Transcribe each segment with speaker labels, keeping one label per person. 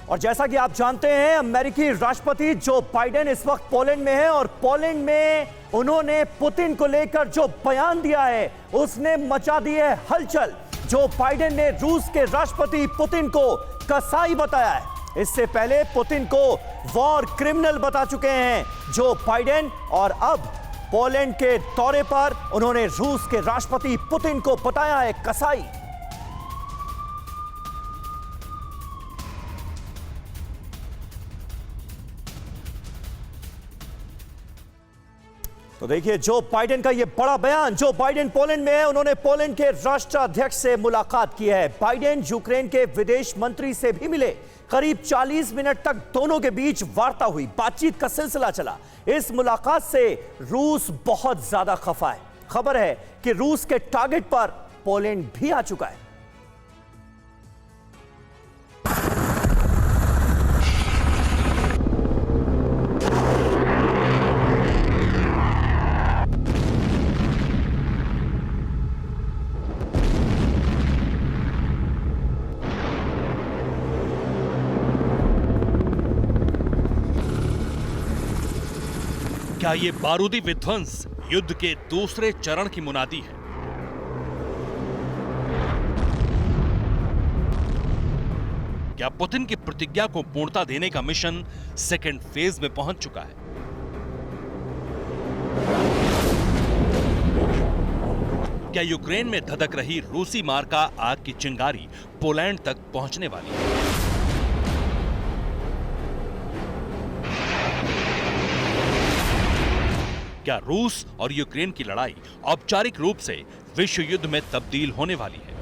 Speaker 1: और जैसा कि आप जानते हैं, अमेरिकी राष्ट्रपति जो बाइडेन इस वक्त पोलैंड में है और पोलैंड में उन्होंने पुतिन को लेकर जो बयान दिया है उसने मचा दी है हलचल। जो बाइडेन ने रूस के राष्ट्रपति पुतिन को कसाई बताया है। इससे पहले पुतिन को वॉर क्रिमिनल बता चुके हैं जो बाइडेन, और अब पोलैंड के दौरे पर उन्होंने रूस के राष्ट्रपति पुतिन को बताया है कसाई। तो देखिए जो बाइडेन का ये बड़ा बयान। जो बाइडेन पोलैंड में है, उन्होंने पोलैंड के राष्ट्राध्यक्ष से मुलाकात की है। बाइडेन यूक्रेन के विदेश मंत्री से भी मिले। करीब 40 मिनट तक दोनों के बीच वार्ता हुई, बातचीत का सिलसिला चला। इस मुलाकात से रूस बहुत ज्यादा खफा है। खबर है कि रूस के टारगेट पर पोलैंड भी आ चुका है।
Speaker 2: क्या ये बारूदी विध्वंस युद्ध के दूसरे चरण की मुनादी है? क्या पुतिन की प्रतिज्ञा को पूर्णता देने का मिशन सेकेंड फेज में पहुंच चुका है? क्या यूक्रेन में धधक रही रूसी मार्का आग की चिंगारी पोलैंड तक पहुंचने वाली है? क्या रूस और यूक्रेन की लड़ाई औपचारिक रूप से विश्व युद्ध में तब्दील होने वाली है?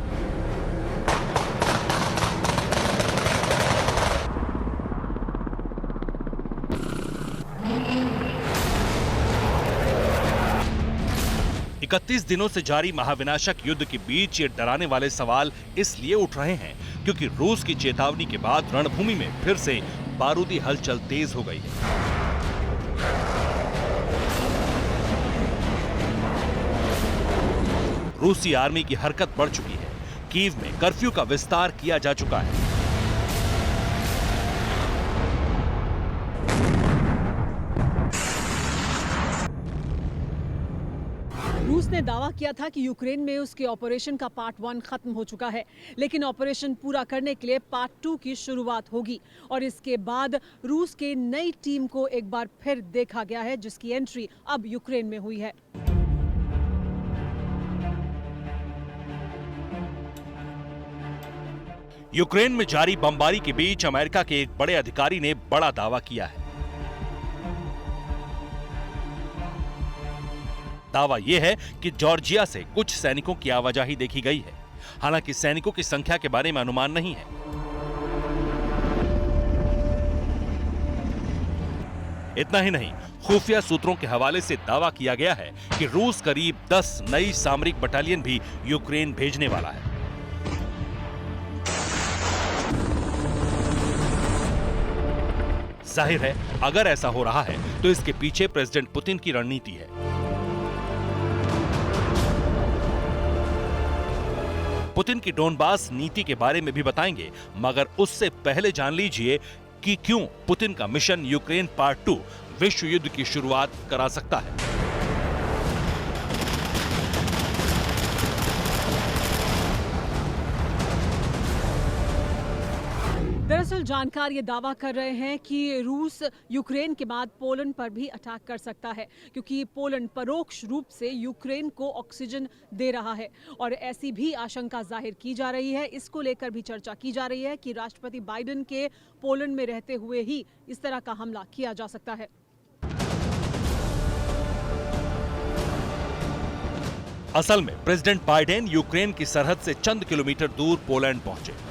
Speaker 2: इकतीस दिनों से जारी महाविनाशक युद्ध के बीच ये डराने वाले सवाल इसलिए उठ रहे हैं क्योंकि रूस की चेतावनी के बाद रणभूमि में फिर से बारूदी हलचल तेज हो गई है। रूसी आर्मी की हरकत बढ़ चुकी है। कीव में कर्फ्यू का विस्तार किया जा चुका है।
Speaker 3: रूस ने दावा किया था कि यूक्रेन में उसके ऑपरेशन का पार्ट 1 खत्म हो चुका है, लेकिन ऑपरेशन पूरा करने के लिए पार्ट 2 की शुरुआत होगी और इसके बाद रूस के नई टीम को एक बार फिर देखा गया है जिसकी एंट्री अब यूक्रेन में हुई है।
Speaker 2: यूक्रेन में जारी बमबारी के बीच अमेरिका के एक बड़े अधिकारी ने बड़ा दावा किया है। दावा यह है कि जॉर्जिया से कुछ सैनिकों की आवाजाही देखी गई है। हालांकि सैनिकों की संख्या के बारे में अनुमान नहीं है। इतना ही नहीं, खुफिया सूत्रों के हवाले से दावा किया गया है कि रूस करीब 10 नई सामरिक बटालियन भी यूक्रेन भेजने वाला है। जाहिर है, अगर ऐसा हो रहा है तो इसके पीछे प्रेसिडेंट पुतिन की रणनीति है। पुतिन की डोनबास नीति के बारे में भी बताएंगे, मगर उससे पहले जान लीजिए कि क्यों पुतिन का मिशन यूक्रेन पार्ट 2 विश्व युद्ध की शुरुआत करा सकता है।
Speaker 3: दरअसल जानकार ये दावा कर रहे हैं कि रूस यूक्रेन के बाद पोलैंड पर भी अटैक कर सकता है, क्योंकि पोलैंड परोक्ष रूप से यूक्रेन को ऑक्सीजन दे रहा है और ऐसी भी आशंका जाहिर की जा रही है। इसको लेकर भी चर्चा की जा रही है कि राष्ट्रपति बाइडेन के पोलैंड में रहते हुए ही इस तरह का हमला किया जा सकता है।
Speaker 2: असल में प्रेसिडेंट बाइडेन यूक्रेन की सरहद से चंद किलोमीटर दूर पोलैंड पहुंचे।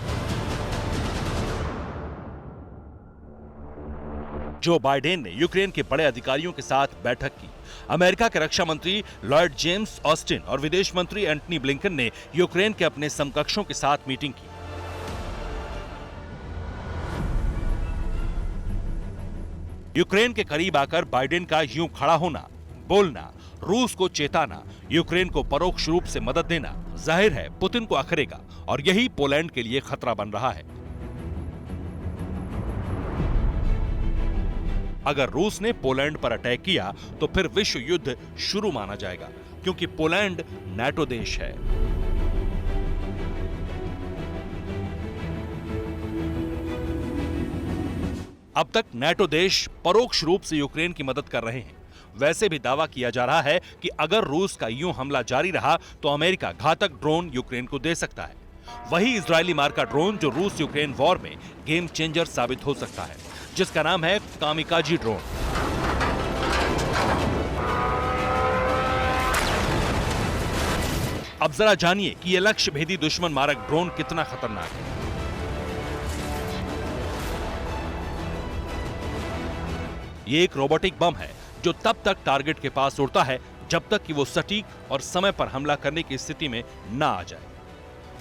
Speaker 2: जो बाइडेन ने यूक्रेन के बड़े अधिकारियों के साथ बैठक की। अमेरिका के रक्षा मंत्री लॉयड जेम्स ऑस्टिन और विदेश मंत्री एंटनी ब्लिंकन ने यूक्रेन के अपने समकक्षों के साथ मीटिंग की। यूक्रेन के करीब आकर बाइडेन का यूं खड़ा होना, बोलना, रूस को चेताना, यूक्रेन को परोक्ष रूप से मदद देना जाहिर है पुतिन को अखरेगा और यही पोलैंड के लिए खतरा बन रहा है। अगर रूस ने पोलैंड पर अटैक किया तो फिर विश्व युद्ध शुरू माना जाएगा, क्योंकि पोलैंड नाटो देश है। अब तक नाटो देश परोक्ष रूप से यूक्रेन की मदद कर रहे हैं। वैसे भी दावा किया जा रहा है कि अगर रूस का यूं हमला जारी रहा तो अमेरिका घातक ड्रोन यूक्रेन को दे सकता है। वही इजरायली मार्का ड्रोन जो रूस यूक्रेन वॉर में गेम चेंजर साबित हो सकता है, जिसका नाम है कामिकाजी ड्रोन। अब जरा जानिए कि यह लक्ष्य भेदी दुश्मन मारक ड्रोन कितना खतरनाक है। ये एक रोबोटिक बम है जो तब तक टारगेट के पास उड़ता है जब तक कि वो सटीक और समय पर हमला करने की स्थिति में ना आ जाए।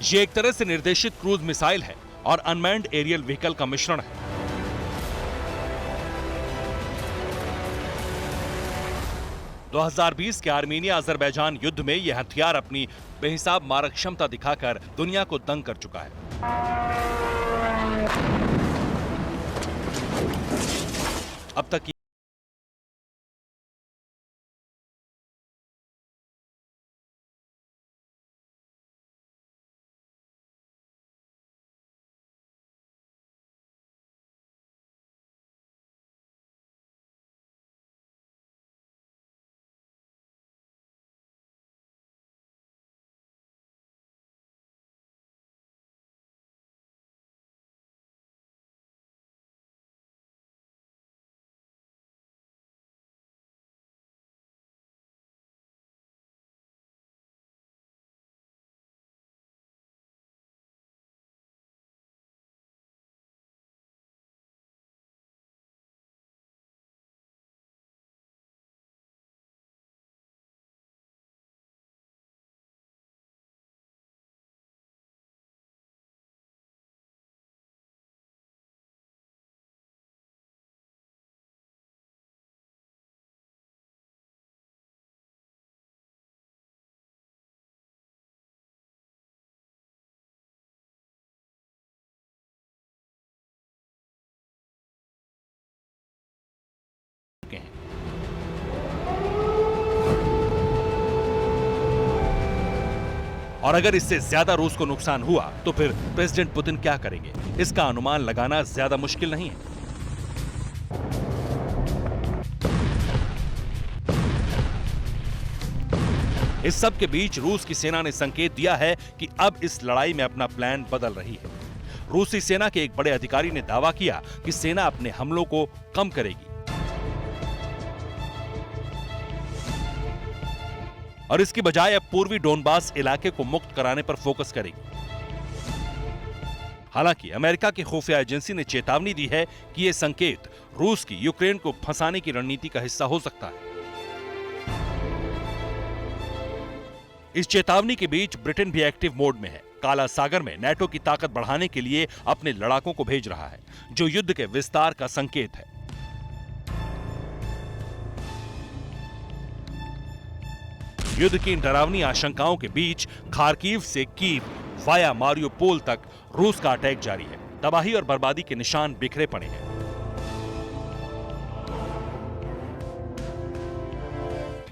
Speaker 2: ये एक तरह से निर्देशित क्रूज मिसाइल है और अनमैन्ड एरियल व्हीकल का मिश्रण है। – 2020 के आर्मीनिया अजरबैजान युद्ध में यह हथियार अपनी बेहिसाब मारक क्षमता दिखाकर दुनिया को दंग कर चुका है। अब तक और अगर इससे ज्यादा रूस को नुकसान हुआ तो फिर प्रेसिडेंट पुतिन क्या करेंगे, इसका अनुमान लगाना ज्यादा मुश्किल नहीं है। इस सब के बीच रूस की सेना ने संकेत दिया है कि अब इस लड़ाई में अपना प्लान बदल रही है। रूसी सेना के एक बड़े अधिकारी ने दावा किया कि सेना अपने हमलों को कम करेगी और इसकी बजाय अब पूर्वी डोनबास इलाके को मुक्त कराने पर फोकस करेगी। हालांकि अमेरिका की खुफिया एजेंसी ने चेतावनी दी है कि यह संकेत रूस की यूक्रेन को फंसाने की रणनीति का हिस्सा हो सकता है। इस चेतावनी के बीच ब्रिटेन भी एक्टिव मोड में है। काला सागर में नाटो की ताकत बढ़ाने के लिए अपने लड़ाकों को भेज रहा है, जो युद्ध के विस्तार का संकेत है। युद्ध की इन डरावनी आशंकाओं के बीच खार्किव से कीव वाया मारियोपोल तक रूस का अटैक जारी है। तबाही और बर्बादी के निशान बिखरे पड़े हैं।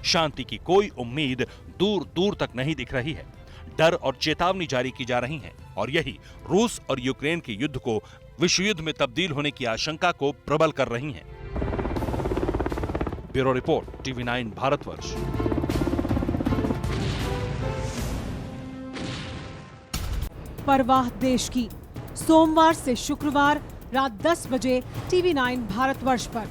Speaker 2: शांति की कोई उम्मीद दूर दूर तक नहीं दिख रही है। डर और चेतावनी जारी की जा रही है और यही रूस और यूक्रेन के युद्ध को विश्व युद्ध में तब्दील होने की आशंका को प्रबल कर रही है। Bureau report, TV9 Bharatvarsh.
Speaker 3: परवाह देश की, सोमवार से शुक्रवार रात 10 बजे TV9 भारतवर्ष पर।